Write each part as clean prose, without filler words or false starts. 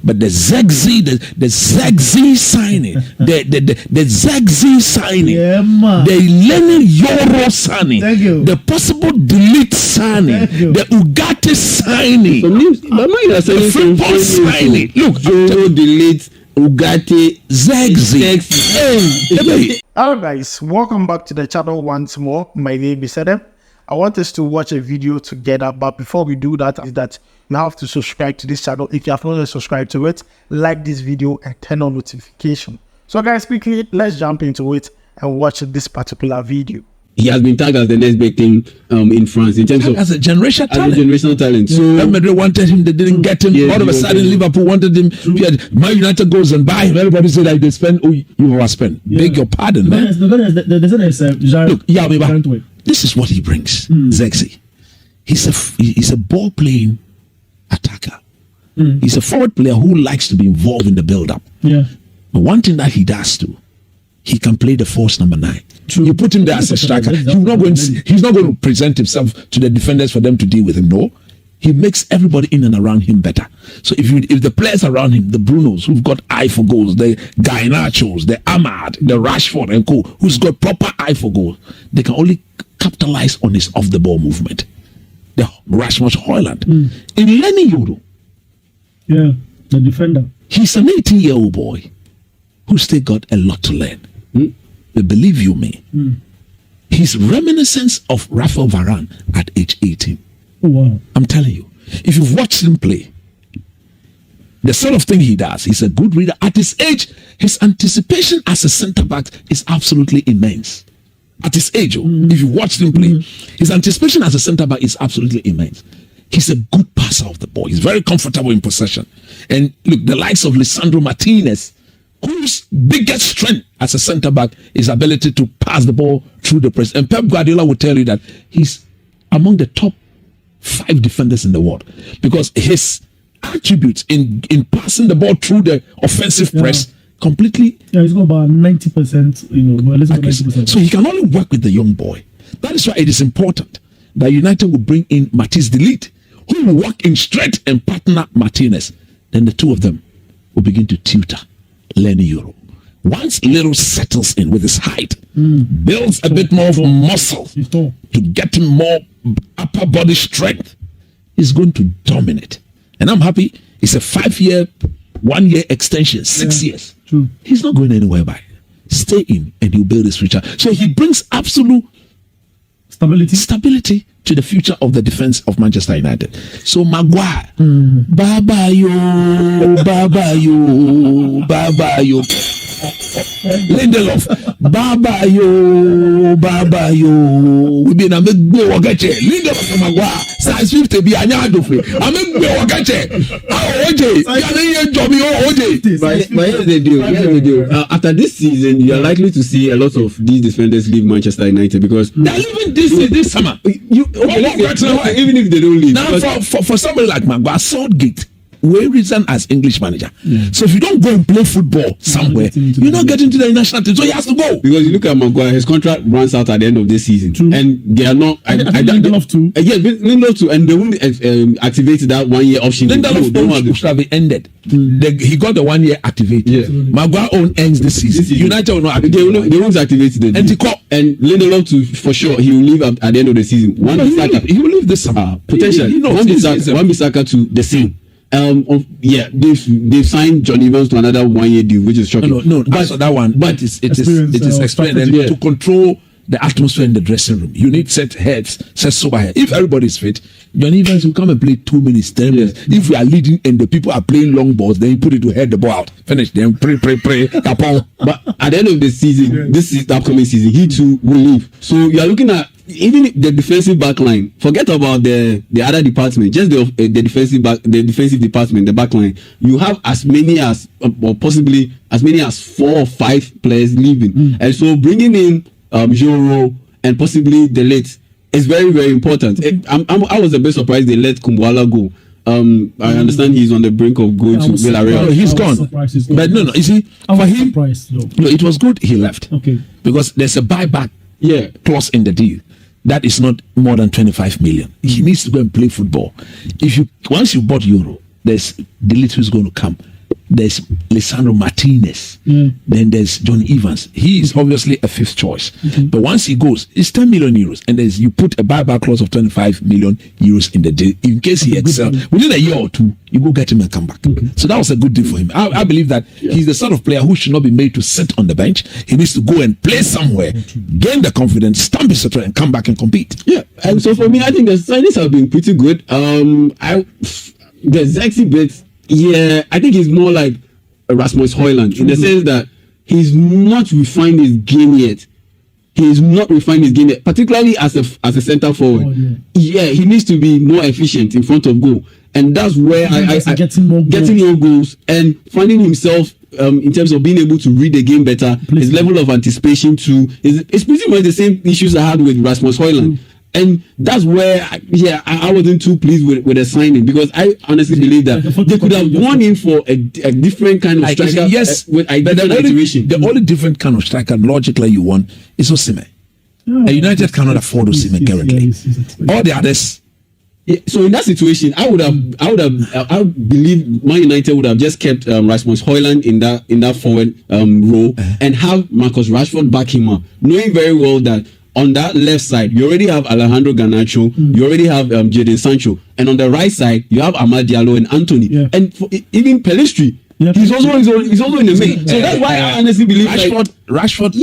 But the Zirkzee, the Zirkzee signing, the Zirkzee signing, the Leny Yoro signing, the possible delete signing, the Ugarte signing, the Freeport signing. Look, Yoro delete. Ugarte, Zirkzee. Hello guys, welcome back to the channel once more. My name is Adam. I want us to watch a video together, but before we do that, you have to subscribe to this channel. If you have not subscribed to it, like this video and turn on notification. So guys, quickly, let's jump into it and watch this particular video. He has been tagged as the next big thing in France in terms of as a generational talent. So Real Madrid wanted him, they didn't get him. All of a sudden, Liverpool wanted him. Man United goes and buy him. Everybody said that they spend. Oh, you overspend. Beg your pardon, man. Look, this is what he brings. Zirkzee. He's a ball playing attacker. He's a forward player who likes to be involved in the build up. But one thing that he does too, he can play the false number 9. You put him there as a striker. He's not going to present himself to the defenders for them to deal with him. No, he makes everybody in and around him better. So if the players around him, the Brunos who've got eye for goals, the Garnachos, the Ahmad, the Rashford and co, who's got proper eye for goals, they can only capitalize on his off the ball movement. The Rasmus Højlund. In Leny Yoro, the defender. He's an 18-year-old boy who still got a lot to learn. But believe you me, he's reminiscence of Rafael Varane at age 18. Oh, wow. I'm telling you, if you've watched him play, the sort of thing he does, he's a good reader. At his age, his anticipation as a centre-back is absolutely immense. At his age, if you watched him play, his anticipation as a centre-back is absolutely immense. He's a good passer of the ball. He's very comfortable in possession. And look, the likes of Lisandro Martinez, whose biggest strength as a centre-back is ability to pass the ball through the press. And Pep Guardiola will tell you that he's among the top 5 defenders in the world because his attributes in passing the ball through the offensive press completely... he's got about 90%, less than 90%. So he can only work with the young boy. That is why it is important that United will bring in Matthijs de Ligt, who will work in straight and partner Martinez. Then the two of them will begin to tutor Leny Yoro. Once Little settles in with his height, builds a bit more of muscle to get him more upper body strength, he's going to dominate. And I'm happy it's a 5-year, 1-year extension, 6 years. True. He's not going anywhere by. Stay in and he'll build his future. So he brings absolute stability to the future of the defense of Manchester United. So Maguire, bye yo, Lindelof, bye yo. We been a big go wagache. Lindelof Maguire, size 50 be anya dofe. I'm a go wagache. OJ, but here's the deal. After this season, you are likely to see a lot of these defenders leave Manchester United because they're leaving this summer. Even if they don't leave. Now, for somebody like Maguire, Southgate will resign as English manager. So if you don't go and play football somewhere, you're not getting to the national team. So he has to go. Because you look at Maguire, his contract runs out at the end of this season. True. And they are not. Lindelof too. Lindelof too. And they won't activate that 1-year option. Lindelof should have been ended. He got the 1 year activated. Maguire ends this season. United will not activate. They won't activate it. And Lindelof too, for sure, he will leave at the end of the season. He will leave this summer. Potentially. Wan-Bissaka to the same. They've signed John Evans to another 1-year deal, which is shocking. No, but that one. But it is explained to control the atmosphere in the dressing room. You need set heads, set sober heads. If everybody is fit, John Evans will come and play 2 minutes, 10 minutes. If we are leading and the people are playing long balls, then you put it to head the ball out. Finish. Then pray. But at the end of the season, this is the upcoming season, he too will leave. So you are looking at even the defensive back line. Forget about the other department, just the defensive department, the back line. You have as many as, or possibly as many as 4 or 5 players leaving. And so bringing in Yoro and possibly the late is very, very important. I was a bit surprised they let Kumbuala go. I understand he's on the brink of going to Villarreal. No, he's gone. But no, you see, for him, no, it was good he left. Okay. Because there's a buyback clause in the deal. That is not more than 25 million. He needs to go and play football. Once you bought Euro, there's the little who's going to come there's Lisandro Martinez, then there's John Evans. He is obviously a fifth choice, but once he goes, it's 10 million euros, and there's you put a buyback clause of 25 million euros in the deal in case he excels within a year or two. You go get him and come back. So that was a good deal for him. I believe that he's the sort of player who should not be made to sit on the bench. He needs to go and play somewhere, gain the confidence, stamp his foot, and come back and compete. Yeah, and so for me, I think the signings have been pretty good. The Zirkzee bit, yeah, I think he's more like Rasmus Højlund in the sense that he's not refined his game yet. He's not refined his game yet, particularly as a centre forward. Yeah, he needs to be more efficient in front of goal, and that's where I getting more goals and finding himself in terms of being able to read the game better. His level of anticipation too is pretty much the same issues I had with Rasmus Højlund. And that's where, I wasn't too pleased with the signing, because I honestly believe that they could have gone in for a different kind of striker. Yes, with a different iteration. The only different kind of striker, logically, you want is Osimhen. A United cannot afford Osimhen currently. All the others. Yeah, so in that situation, I believe Man United would have just kept Rasmus Højlund in that forward role and have Marcus Rashford back him up, knowing very well that on that left side, you already have Alejandro Garnacho, you already have Jadon Sancho, and on the right side, you have Amad Diallo and Anthony, and even Pellistri. He's also in the mix. So that's why I honestly believe Rashford,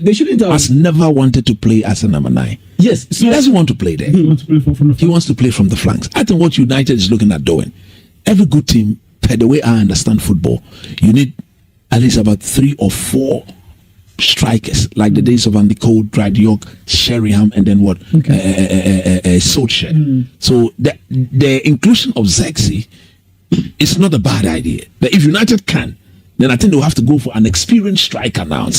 they shouldn't have. Has never wanted to play as a number 9. Yes, so he doesn't want to play there. He wants to play from the flanks. I think what United is looking at doing, every good team, per the way I understand football, you need at least about 3 or 4 strikers, like the days of Andy Cole, Drydiock, Sheringham, and then what? Solskjaer. So the inclusion of Zirkzee is not a bad idea. But if United can, then I think they'll have to go for an experienced striker now.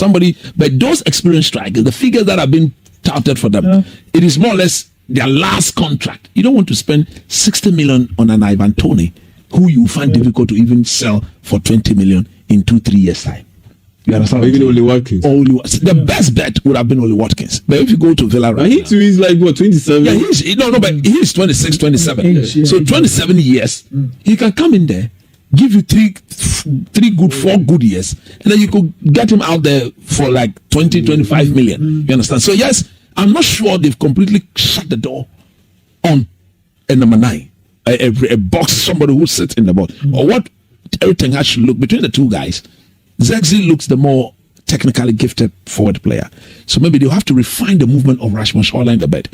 But those experienced strikers, the figures that have been touted for them, it is more or less their last contract. You don't want to spend 60 million on an Ivan Toney, who you find difficult to even sell for 20 million in 2-3 years' time. You understand? Or even Oli Watkins. The best bet would have been Oli Watkins. But if you go to Villa right he too is like what, 27? Yeah, but he's 26, 27. So 27 years, he can come in there, give you 4 good years, and then you could get him out there for like 20, 25 million. You understand? So yes, I'm not sure they've completely shut the door on a number 9, a box, somebody who sits in the box. Or what everything has to look between the two guys. Zirkzee looks the more technically gifted forward player. So maybe they'll have to refine the movement of Rasmus Højlund a bit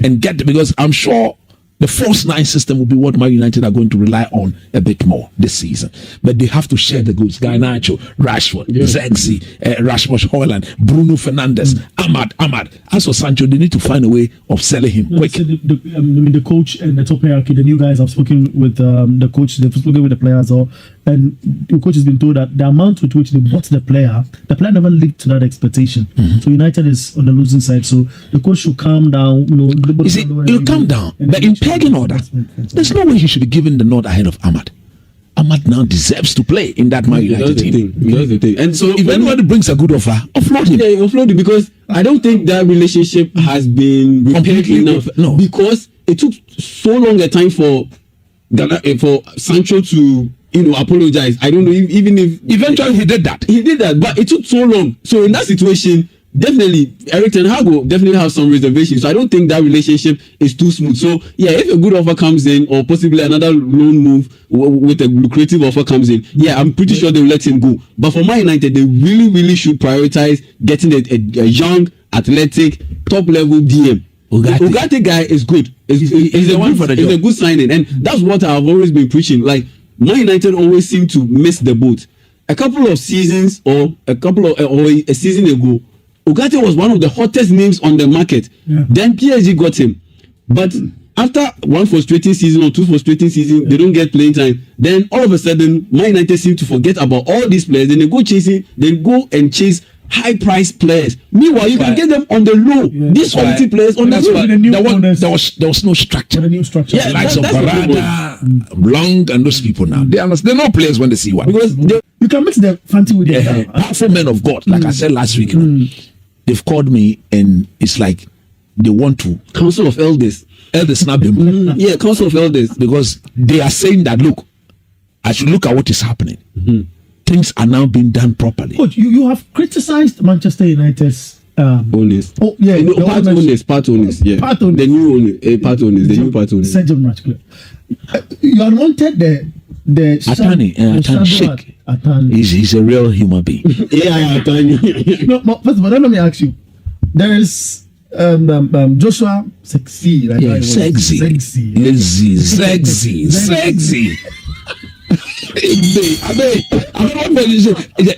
and because I'm sure the false 9 system will be what Man United are going to rely on a bit more this season. But they have to share the goods. Garnacho, Rashford, Zirkzee, Rasmus Højlund, Bruno Fernandes, Ahmad. As for Sancho, they need to find a way of selling him quick. The coach and the top hierarchy, the new guys have spoken with the coach, they've spoken with the players, and the coach has been told that the amount with which they bought the player never lived to that expectation. So United is on the losing side. So the coach should calm down. He'll calm down. But in pegging order, there's no way he should be given the nod ahead of Ahmad. Ahmad now deserves to play in that Man United team. That's the thing. And so if anybody brings a good offer, offload him. Yeah, offload him, because I don't think that relationship has been repaired enough. No, because it took so long a time for Sancho to apologize. I don't know even if eventually he did that, but it took so long. So in that situation, definitely Erik Ten Hag will definitely have some reservations. So I don't think that relationship is too smooth. So yeah, if a good offer comes in, or possibly another loan move with a lucrative offer comes in, I'm pretty sure they will let him go. But for Man United, they really should prioritize getting a young, athletic, top level DM. Ugarte guy is good. He's a good signing, and that's what I've always been preaching. Like, Man United always seem to miss the boat. A couple of seasons or a season ago, Ugarte was one of the hottest names on the market. Then PSG got him, but after one frustrating season or 2 frustrating seasons, they don't get playing time. Then all of a sudden, Man United seem to forget about all these players. Then they go and chase high-priced players. Meanwhile, you can get them on the low. These quality players on the low. There was no structure. The new structure. The likes of Barada, Long, and those people now. They're not players when they see one. Because you can mix the fancy with the powerful men of God. Like I said last week, they've called me, and it's like they want to Council of Elders snap them. Council of Elders, because they are saying that, look, I should look at what is happening. things are now being done properly. Coach, you have criticized Manchester United's owners. Oh yeah, no, part owners, yeah. Part owners. The new owner, part owners, the new part owners. St. John Match Club. You unwanted the Attorney Sheikh. He's a real human being. Yeah, Attorney. No, first of all, let me ask you. There is Joshua Zirkzee, right? Yeah, Zirkzee.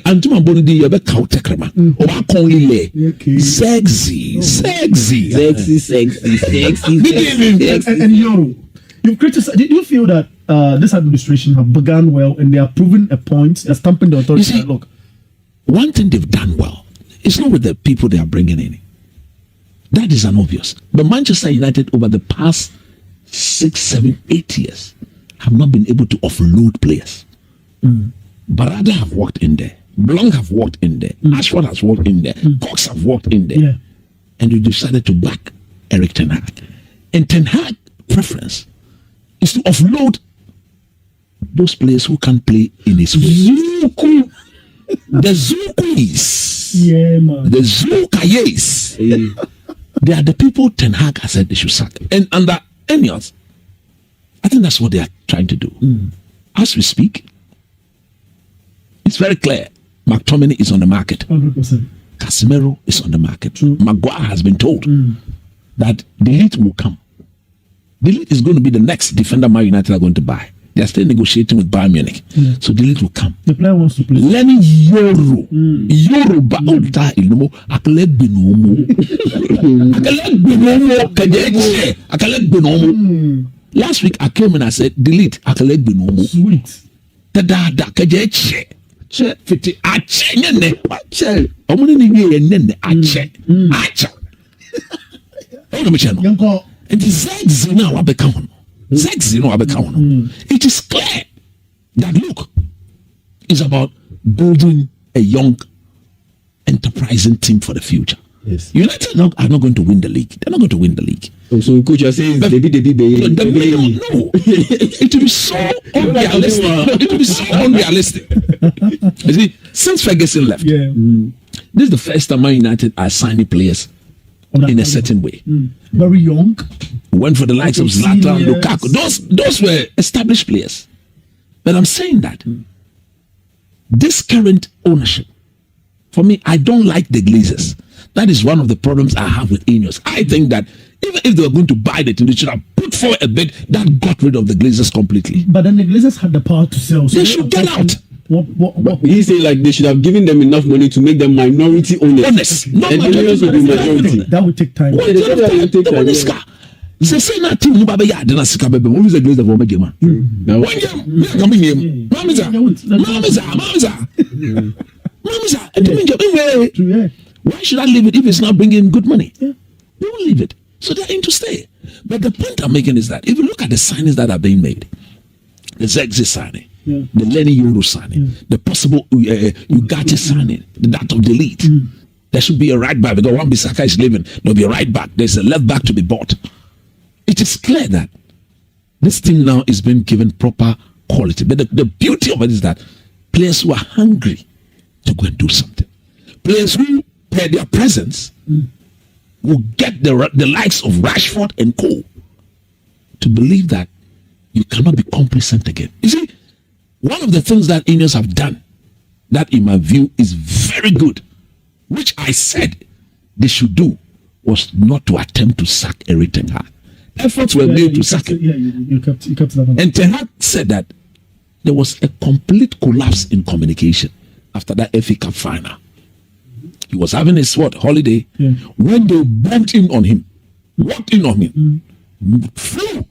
Antuma Bonidi, you have cow tekrema. Oba konile. Zirkzee. And Yoro, you criticized. Did you feel that this administration have begun well and they are proving a point? They're stamping the authority. See, look, one thing they've done well. It's not with the people they are bringing in. That is an obvious. But Manchester United over the past 6, 7, 8 years have not been able to offload players. Barada have walked in there. Blanc have walked in there. Ashford has walked in there. Cox have walked in there. Yeah. And you decided to back Erik Ten Hag. And Ten Hag preference is to offload those players who can't play in his way. The Zukis. yeah, man. The Zukayes. They are the people Ten Hag has said they should sack. And under Ineos, I think that's what they are trying to do. As we speak, it's very clear. McTominay is on the market. 100%. Casemiro is on the market. True. Maguire has been told that Delete will come. Delete is going to be the next defender Man United are going to buy. They are still negotiating with Bayern Munich. So Delete will come. The player wants to play. Leny Yoro. Yoro ba ulta ilmo akalek binomo. Akalek binomo. Last week I came and I said delete akalek binomo. Sweet. Tada kajeche. Che fiti ache nyene. Ache. Omuni ni wiye nene ache. Ache. Oh no mechano. Yanko. And the Zirkzee now are becoming. Zirkzee now are becoming. It is clear that look, it's about building a young, enterprising team for the future. Yes. United are not going to win the league. They're not going to win the league. So, coach, you're saying they be. No, it will be so unrealistic. It will be so unrealistic. You see, since Ferguson left, Yeah. this is the first time Man United are signing players in a certain way. Very young. Went for the likes of Zlatan, Lukaku. Those were established players. But I'm saying that this current ownership, for me, I don't like the Glazers. That is one of the problems I have with Ineos. I think that even if they were going to buy the team, they should have put forward a bid that got rid of the Glazers completely. But then the Glazers had the power to sell. So They should get out. What? He say like they should have given them enough money to make them minority owners. Honest. Not And Ineos will be majority. That would take time. What They said that will take the time, money yeah. scar? They say na team no baba ya dena sika bebe. What is the Glazer for Medema? Now, When you come in here, Mamiza. True, yeah. Why should I leave it if it's not bringing good money? They won't leave it. So they're in to stay. But the point I'm making is that if you look at the signings that are being made, the Zirkzee signing, the Leny Yoro signing, the possible Ugarte signing, that of Delete, there should be a right back because Wan-Bissaka is leaving. There'll be a right back. There's a left back to be bought. It is clear that this thing now is being given proper quality. But the beauty of it is that players who are hungry to go and do something, players who, per their presence, will get the likes of Rashford and co. to believe that you cannot be complacent again. You see, one of the things that Ineos have done that, in my view, is very good, which I said they should do, was not to attempt to sack Erik Ten Hag. Efforts were made to sack him. Yeah, you kept that on. And Ten Hag said that there was a complete collapse in communication after that FA Cup final. He was having his holiday when they walked in on him, flew,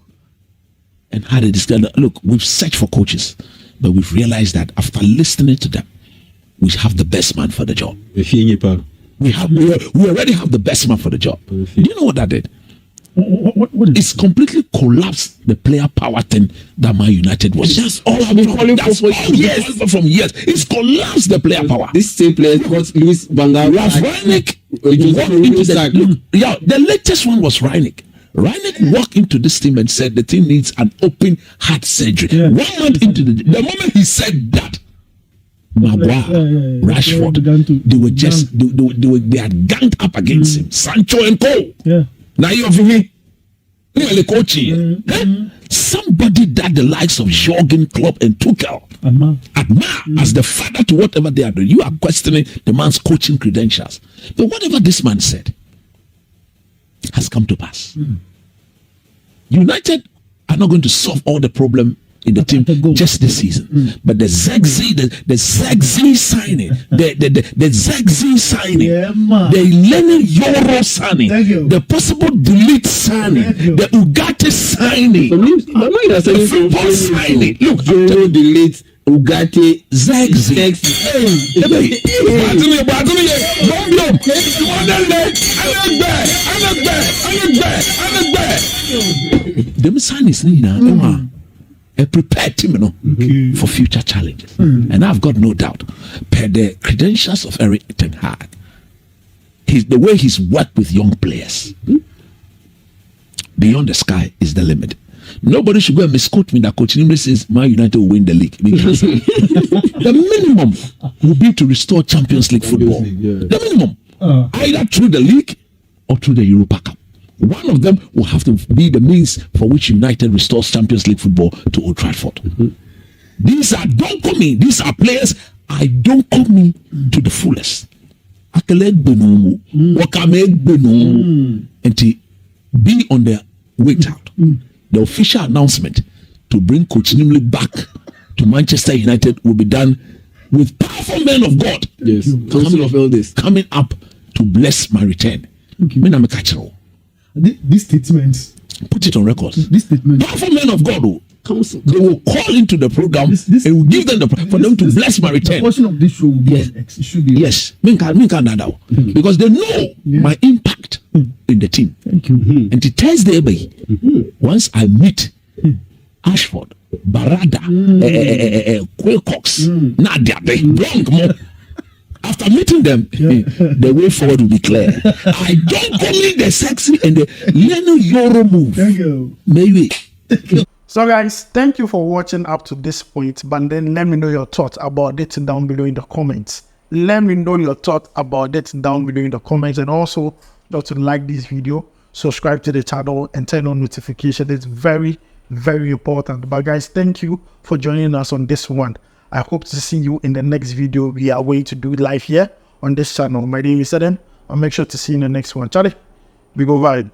and had a discussion. Look, we've searched for coaches, but we've realized that after listening to them, we have the best man for the job. We already have the best man for the job. Do you know what that did? What is It's completely collapsed the player power thing that Man United was. That's all I've been calling for years. From years. It's collapsed the player power. This same player got Luis Van Gaal. Rangnick walked into the latest one was Rangnick. Rangnick walked into this team and said the team needs an open heart surgery. 1 month into the moment he said that, Maguire, Rashford, they were just they had ganged up against him. Sancho and Co. Yeah. Now you're me. Coaching. Somebody that the likes of Jurgen Klopp and Tuchel admire as the father to whatever they are doing. You are questioning the man's coaching credentials. But whatever this man said has come to pass. United are not going to solve all the problem in the team just this season. But the Zirkzee signing, the Zirkzee signing, the Leny Yoro signing, the possible delete signing, the Ugarte signing, the football signing. Look, Yoro delete Ugarte Zirkzee. Them signings now. A prepared team for future challenges. And I've got no doubt, per the credentials of Erik Ten Hag, the way he's worked with young players, beyond the sky is the limit. Nobody should go and misquote me that Coach Nimley says Man United will win the league. Because the minimum will be to restore Champions League football. The minimum. Either through the league or through the Europa Cup. One of them will have to be the means for which United restores Champions League football to Old Trafford. These are these are players I don't come in to the fullest. And to be on the wait out. The official announcement to bring Coach Nimley back to Manchester United will be done with powerful men of God. Yes, Council of Elders coming up to bless my return. This statement, put it on record. This statement, powerful men of God, they will call into the program and will give them for them to bless my return. The portion of this show will be it should be yes, because they know my impact in the team. Thank you. And to Thursday, once I meet Ashford, Barada, Quaycox, Nadia, after meeting them, the way forward will be clear. I don't call it the sexy and the Leny Yoro move. Thank you. Maybe. So guys, thank you for watching up to this point. But then let me know your thoughts about it down below in the comments. Let me know your thoughts about it down below in the comments. And also, don't to like this video, subscribe to the channel, and turn on notifications. It's very, very important. But guys, thank you for joining us on this one. I hope to see you in the next video. We are going to do live here on this channel. My name is Eden. I'll make sure to see you in the next one. Charlie, we go vibe.